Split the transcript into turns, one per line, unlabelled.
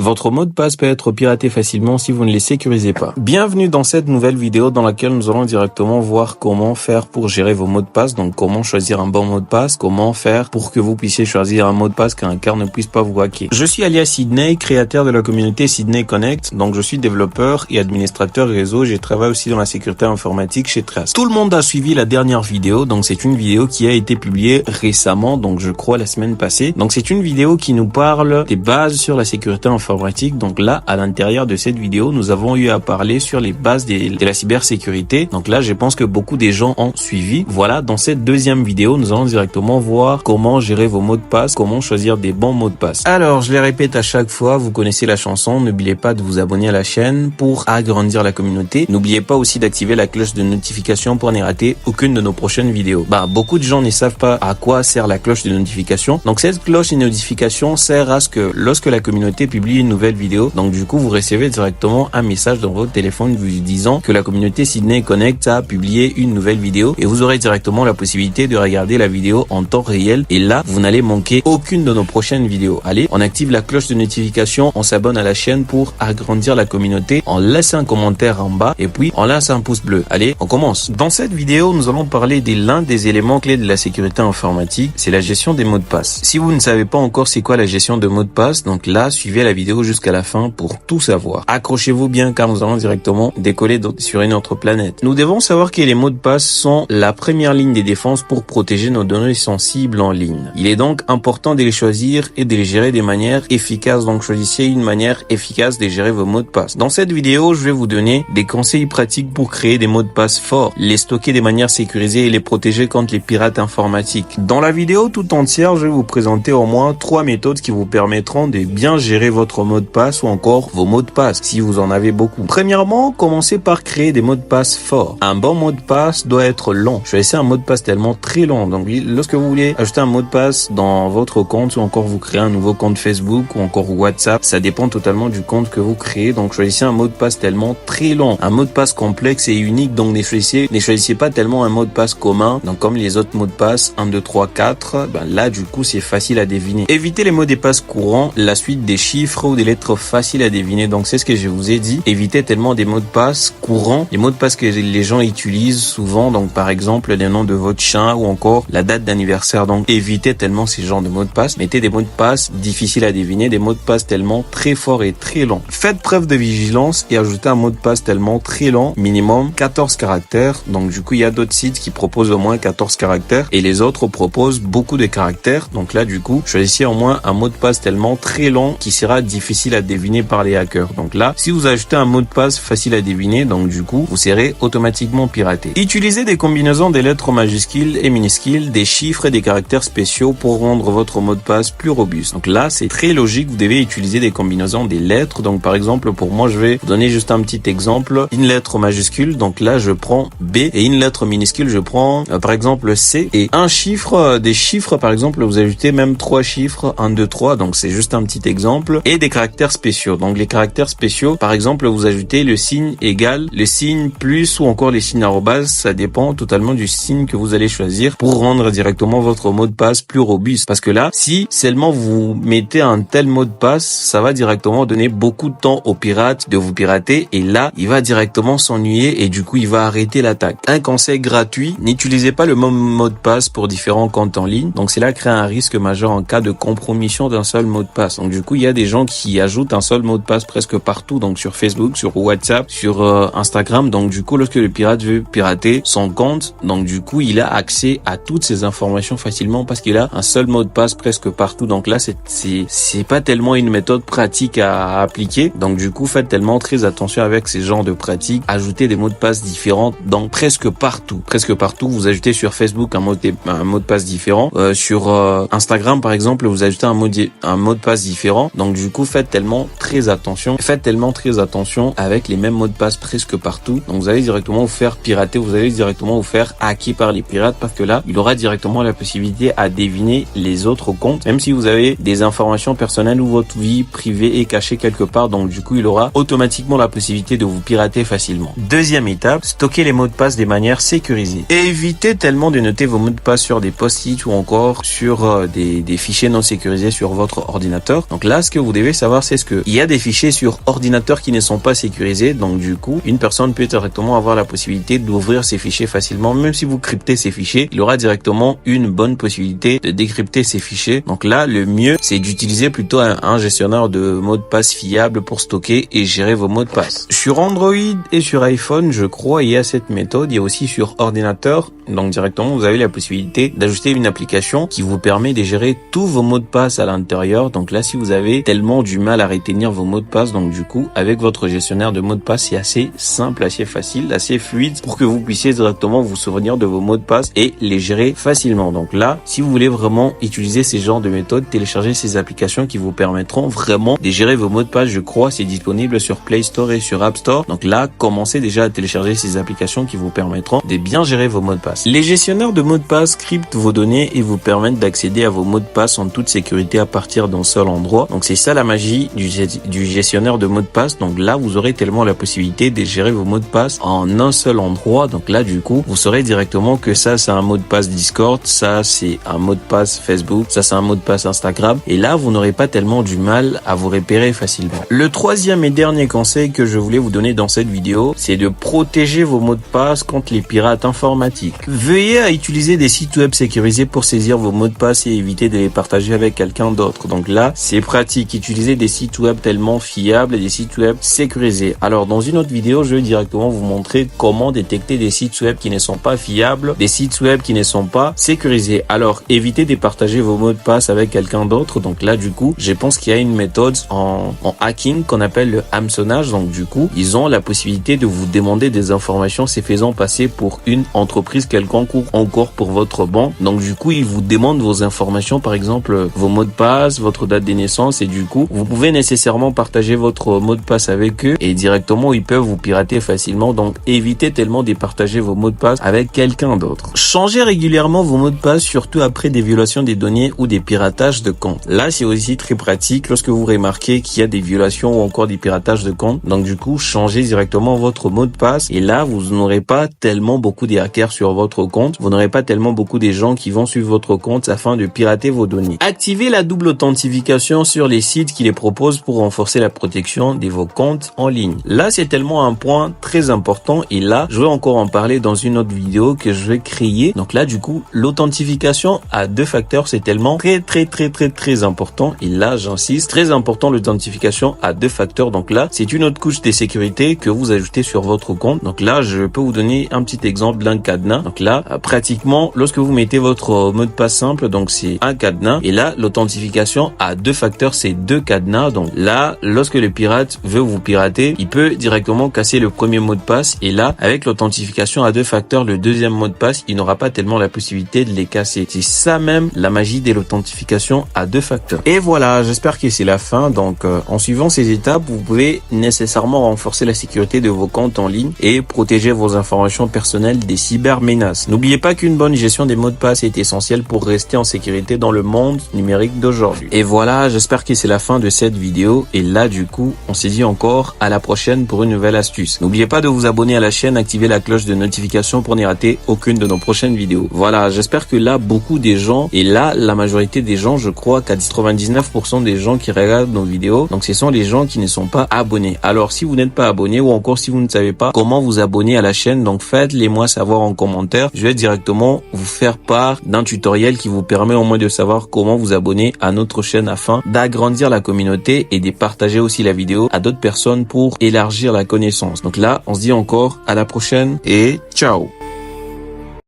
Votre mot de passe peut être piraté facilement si vous ne les sécurisez pas. Bienvenue dans cette nouvelle vidéo dans laquelle nous allons directement voir comment faire pour gérer vos mots de passe. Donc comment choisir un bon mot de passe, comment faire pour que vous puissiez choisir un mot de passe qu'un hacker ne puisse pas vous hacker. Je suis alias Sydney, créateur de la communauté Sydney Connect. Donc je suis développeur et administrateur réseau. Je travaille aussi dans la sécurité informatique chez Trace. Tout le monde a suivi la dernière vidéo. Donc c'est une vidéo qui a été publiée récemment, donc je crois la semaine passée. Donc c'est une vidéo qui nous parle des bases sur la sécurité informatique. Donc là, à l'intérieur de cette vidéo, nous avons eu à parler sur les bases de la cybersécurité. Donc là, je pense que beaucoup des gens ont suivi. Voilà, dans cette deuxième vidéo, nous allons directement voir comment gérer vos mots de passe, comment choisir des bons mots de passe. Alors, je les répète à chaque fois, vous connaissez la chanson. N'oubliez pas de vous abonner à la chaîne pour agrandir la communauté. N'oubliez pas aussi d'activer la cloche de notification pour ne rater aucune de nos prochaines vidéos. Beaucoup de gens ne savent pas à quoi sert la cloche de notification. Donc cette cloche de notification sert à ce que lorsque la communauté publie une nouvelle vidéo, donc du coup vous recevez directement un message dans votre téléphone vous disant que la communauté Sydney Connect a publié une nouvelle vidéo et vous aurez directement la possibilité de regarder la vidéo en temps réel et là vous n'allez manquer aucune de nos prochaines vidéos. Allez, on active la cloche de notification, on s'abonne à la chaîne pour agrandir la communauté, on laisse un commentaire en bas et puis on laisse un pouce bleu. Allez, on commence. Dans cette vidéo, nous allons parler de l'un des éléments clés de la sécurité informatique, c'est la gestion des mots de passe. Si vous ne savez pas encore c'est quoi la gestion de mots de passe, donc là, suivez la vidéo jusqu'à la fin pour tout savoir. Accrochez-vous bien car nous allons directement décoller sur une autre planète. Nous devons savoir que les mots de passe sont la première ligne de défense pour protéger nos données sensibles en ligne. Il est donc important de les choisir et de les gérer de manière efficace. Donc choisissez une manière efficace de gérer vos mots de passe. Dans cette vidéo, je vais vous donner des conseils pratiques pour créer des mots de passe forts, les stocker de manière sécurisée et les protéger contre les pirates informatiques. Dans la vidéo tout entière, je vais vous présenter au moins 3 méthodes qui vous permettront de bien gérer votre mot de passe ou encore vos mots de passe si vous en avez beaucoup. Premièrement, commencez par créer des mots de passe forts. Un bon mot de passe doit être long. Choisissez un mot de passe tellement très long. Donc lorsque vous voulez ajouter un mot de passe dans votre compte ou encore vous créez un nouveau compte Facebook ou encore WhatsApp, ça dépend totalement du compte que vous créez. Donc choisissez un mot de passe tellement très long. Un mot de passe complexe et unique, donc ne choisissez pas tellement un mot de passe commun. Donc comme les autres mots de passe 1, 2, 3, 4, là du coup c'est facile à deviner. Évitez les mots de passe courants, la suite des chiffres ou des lettres faciles à deviner. Donc c'est ce que je vous ai dit. Évitez tellement des mots de passe courants, les mots de passe que les gens utilisent souvent. Donc par exemple le nom de votre chien ou encore la date d'anniversaire. Donc évitez tellement ces genres de mots de passe. Mettez des mots de passe difficiles à deviner, des mots de passe tellement très forts et très longs. Faites preuve de vigilance et ajoutez un mot de passe tellement très long, minimum 14 caractères. Donc du coup il y a d'autres sites qui proposent au moins 14 caractères et les autres proposent beaucoup de caractères. Donc là du coup choisissez au moins un mot de passe tellement très long qui sera difficile à deviner par les hackers. Donc là si vous ajoutez un mot de passe facile à deviner, donc du coup vous serez automatiquement piraté. Utilisez des combinaisons des lettres majuscules et minuscules, des chiffres et des caractères spéciaux pour rendre votre mot de passe plus robuste. Donc là c'est très logique, vous devez utiliser des combinaisons des lettres. Donc par exemple pour moi je vais vous donner juste un petit exemple, une lettre majuscule, donc là je prends B et une lettre minuscule je prends par exemple C et un chiffre, des chiffres par exemple vous ajoutez même 3 chiffres 1, 2, 3, donc c'est juste un petit exemple et des caractères spéciaux. Donc les caractères spéciaux par exemple vous ajoutez le signe égal, le signe plus ou encore les signes arrobas, ça dépend totalement du signe que vous allez choisir pour rendre directement votre mot de passe plus robuste. Parce que là si seulement vous mettez un tel mot de passe, ça va directement donner beaucoup de temps au pirate de vous pirater et là il va directement s'ennuyer et du coup il va arrêter l'attaque. Un conseil gratuit, n'utilisez pas le même mot de passe pour différents comptes en ligne. Donc cela crée un risque majeur en cas de compromission d'un seul mot de passe. Donc du coup il y a des gens qui ajoutent un seul mot de passe presque partout, donc sur Facebook, sur WhatsApp, sur Instagram. Donc du coup lorsque le pirate veut pirater son compte, donc du coup il a accès à toutes ces informations facilement parce qu'il a un seul mot de passe presque partout. Donc là c'est pas tellement une méthode pratique à appliquer. Donc du coup faites tellement très attention avec ces genres de pratiques. Ajoutez des mots de passe différents dans presque partout. Presque partout, vous ajoutez sur Facebook un mot de passe différent. Sur Instagram par exemple, vous ajoutez un mot de passe différent. Donc du coup faites tellement très attention. Faites tellement très attention avec les mêmes mots de passe presque partout. Donc vous allez directement vous faire pirater, vous allez directement vous faire hacker par les pirates parce que là, il aura directement la possibilité à deviner les autres comptes, même si vous avez des informations personnelles ou votre vie privée est cachée quelque part. Donc du coup, il aura automatiquement la possibilité de vous pirater facilement. Deuxième étape, stocker les mots de passe de manière sécurisée. Et évitez tellement de noter vos mots de passe sur des post-it ou encore sur des fichiers non sécurisés sur votre ordinateur. Donc là, ce que vous devez savoir, c'est ce que il y a des fichiers sur ordinateurs qui ne sont pas sécurisés. Donc du coup, une personne peut directement avoir la possibilité d'ouvrir ces fichiers facilement. Même si vous cryptez ces fichiers, il aura directement une bonne possibilité de décrypter ces fichiers. Donc là, le mieux, c'est d'utiliser plutôt un gestionnaire de mots de passe fiable pour stocker et gérer vos mots de passe. Sur Android et sur iPhone, je crois, il y a cette méthode. Il y a aussi sur ordinateur. Donc directement, vous avez la possibilité d'ajouter une application qui vous permet de gérer tous vos mots de passe à l'intérieur. Donc là, si vous avez tellement du mal à retenir vos mots de passe, donc du coup, avec votre gestionnaire de mots de passe, c'est assez simple, assez facile, assez fluide pour que vous puissiez directement vous souvenir de vos mots de passe et les gérer facilement. Donc là, si vous voulez vraiment utiliser ces genres de méthodes, téléchargez ces applications qui vous permettront vraiment de gérer vos mots de passe. Je crois c'est disponible sur Play Store et sur App Store. Donc là, commencez déjà à télécharger ces applications qui vous permettront de bien gérer vos mots de passe. Les gestionnaires de mots de passe cryptent vos données et vous permettent d'accéder à vos mots de passe en toute sécurité à partir d'un seul endroit. Donc c'est ça la magie du gestionnaire de mots de passe. Donc là, vous aurez tellement la possibilité de gérer vos mots de passe en un seul endroit. Donc là, du coup, vous saurez directement que ça, c'est un mot de passe Discord, ça, c'est un mot de passe Facebook, ça, c'est un mot de passe Instagram. Et là, vous n'aurez pas tellement du mal à vous repérer facilement. Le troisième et dernier conseil que je voulais vous donner dans cette vidéo, c'est de protéger vos mots de passe contre les pirates informatiques. Veuillez à utiliser des sites web sécurisés pour saisir vos mots de passe et éviter de les partager avec quelqu'un d'autre. Donc là, c'est pratique. Utilisez des sites web tellement fiables et des sites web sécurisés. Alors, dans une autre vidéo, je vais directement vous montrer comment détecter des sites web qui ne sont pas fiables, des sites web qui ne sont pas sécurisés. Alors, évitez de partager vos mots de passe avec quelqu'un d'autre. Donc là, du coup, je pense qu'il y a une méthode en hacking qu'on appelle le hameçonnage. Donc du coup, ils ont la possibilité de vous demander des informations se faisant passer pour une entreprise quelconque ou encore pour votre banque. Donc du coup, ils vous demandent vos informations, par exemple vos mots de passe, votre date de naissance, et du coup, vous pouvez nécessairement partager votre mot de passe avec eux et directement, ils peuvent vous pirater facilement. Donc évitez tellement de partager vos mots de passe avec quelqu'un d'autre. Changez régulièrement vos mots de passe, surtout après des violations des données ou des piratages de comptes. Là, c'est aussi très pratique lorsque vous remarquez qu'il y a des violations ou encore des piratages de comptes. Donc du coup, changez directement votre mot de passe et là, vous n'aurez pas tellement beaucoup de hackers sur votre compte. Vous n'aurez pas tellement beaucoup de gens qui vont suivre votre compte afin de pirater vos données. Activez la double authentification sur les sites qui les proposent pour renforcer la protection de vos comptes en ligne. Là, c'est tellement un point très important et là, je vais encore en parler dans une autre vidéo que je vais créer. Donc là, du coup, l'authentification à 2 facteurs, c'est tellement très important. Et là, j'insiste, très important l'authentification à 2 facteurs. Donc là, c'est une autre couche de sécurité que vous ajoutez sur votre compte. Donc là, je peux vous donner un petit exemple d'un cadenas. Donc là, pratiquement, lorsque vous mettez votre mot de passe simple, donc c'est un cadenas. Et là, l'authentification à 2 facteurs, c'est 2 cadenas. Donc là, lorsque le pirate veut vous pirater, il peut directement casser le premier mot de passe. Et là, avec l'authentification à 2 facteurs, le deuxième mot de passe, il n'aura pas tellement la possibilité de les casser. C'est ça même la magie de l'authentification à 2 facteurs. Et voilà, j'espère que c'est la fin. Donc, en suivant ces étapes, vous pouvez nécessairement renforcer la sécurité de vos comptes en ligne et protéger vos informations personnelles des cybermenaces. N'oubliez pas qu'une bonne gestion des mots de passe est essentielle pour rester en sécurité dans le monde numérique d'aujourd'hui. Et voilà, j'espère que c'est la fin de cette vidéo. Et là, du coup, on se dit encore à la prochaine pour une nouvelle astuce. N'oubliez pas de vous abonner à la chaîne, activer la cloche de notification pour ne rater aucune de nos prochaines vidéos. Voilà, j'espère que là, beaucoup des gens, et là, la majorité des gens, je crois qu'à 99% des gens qui regardent nos vidéos, donc ce sont les gens qui ne sont pas abonnés. Alors, si vous n'êtes pas abonné ou encore si vous ne savez pas comment vous abonner à la chaîne, donc faites-les moi savoir en commentaire. Je vais directement vous faire part d'un tutoriel qui vous permet au moins de savoir comment vous abonner à notre chaîne afin d'agrandir la communauté et de partager aussi la vidéo à d'autres personnes pour élargir la connaissance. Donc là, on se dit encore à la prochaine et ciao!